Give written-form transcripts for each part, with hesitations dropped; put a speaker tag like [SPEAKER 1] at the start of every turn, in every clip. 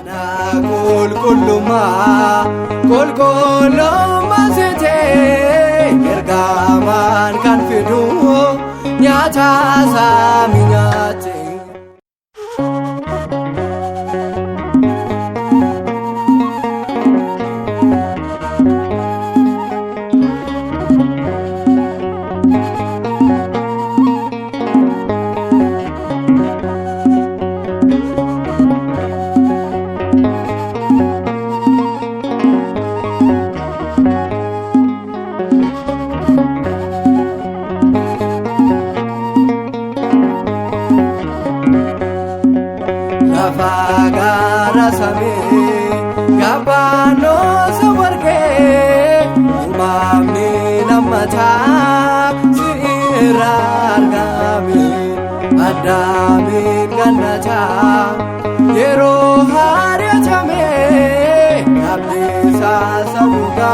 [SPEAKER 1] Mana qulqullummaa seetee ergamaan kan fidu nyaata saami nyaate. Fagara same gabano sawarge umamni lamata sirargami adami gannata yero haryatame abdisa sabuga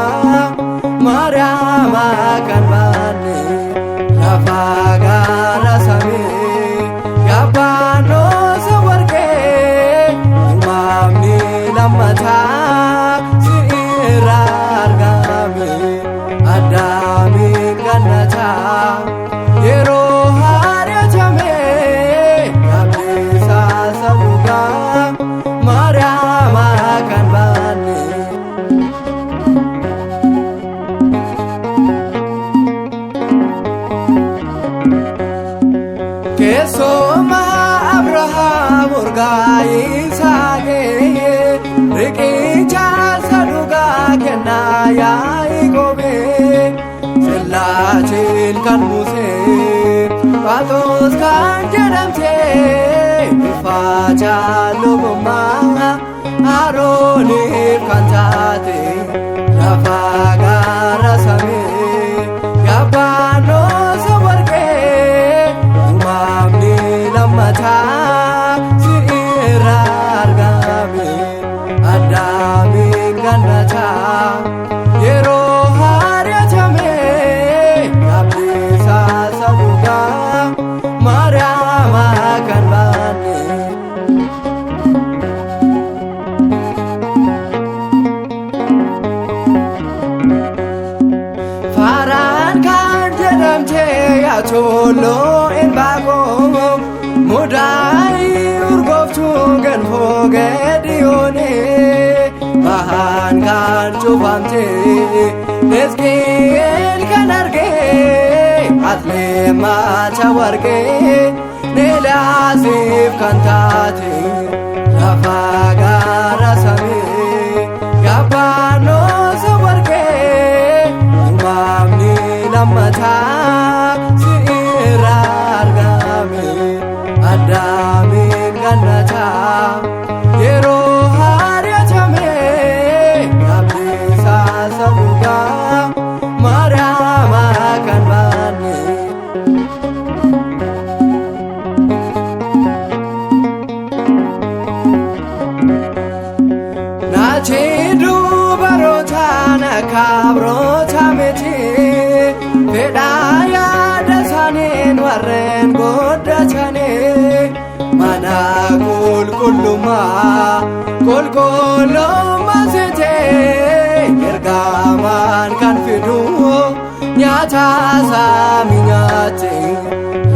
[SPEAKER 1] maryama kanbane fagara same gabano lamata sirargami adami gannata yero haryatame abdisa sabuga maryama kanbane. Kesoma Abraham urgaa Isaaqe riqicha saduga kenna Yaaqoobe Sillaatiin kan Musee Phaatoos kan jedhamte bifa jaalummaa Arooniif kan taate lafa gaara samee gabbaanoo sawargee umamni lammataa adami gannata yero haryatame abdisa sabuga maryama kanbane. Faran kan jedhamte yatolo Inbaaqoom mudai urgooftu ganfoo Gediyoone bahan kan cufamte Hizqeel kan arge Atlee macha warge Eeliyaasiif kan taate lafa gaara samee gabbaanoo sawarge umamni lammataa sirargami adami gannata yero haryatame abdisa sabuga maryama kanbane. Nachi dubarota nakabrota miti fedha yaada isaaniin warreen godhatane mana qulqullummaa seetee ergamaan kan fidu nyaata saami nyaate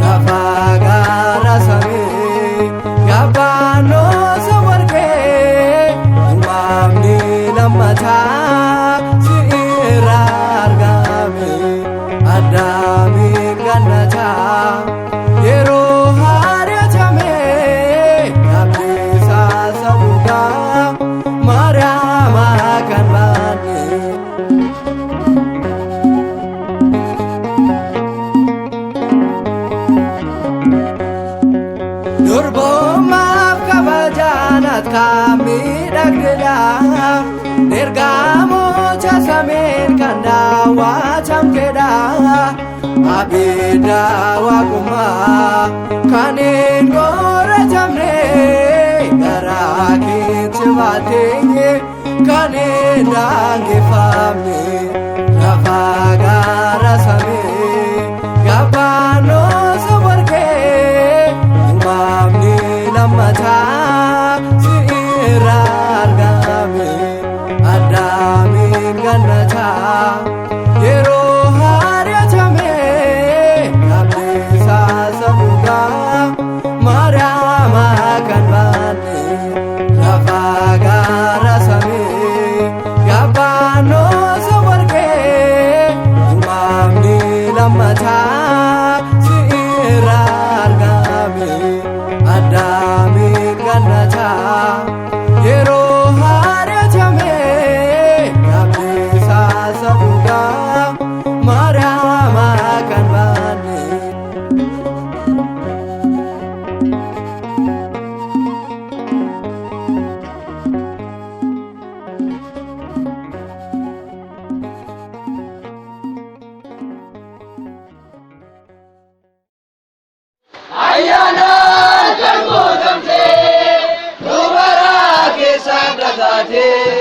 [SPEAKER 1] lafa gaara samee gabbaanoo sawargee umamni lammataa sirargami adami gannata yero haryatame abdisa sabuga maryama kanbane. Durboomaaf kabajaanat kaamiidhagdedha ergamoota sameen kan daawwatamtedha abidda waaqummaa kan hin qoratamne garaa keetti baatee kan hin daangeffamne lafa gaara samee gabbaanoo sawargee umamni lammataa sirraa taatee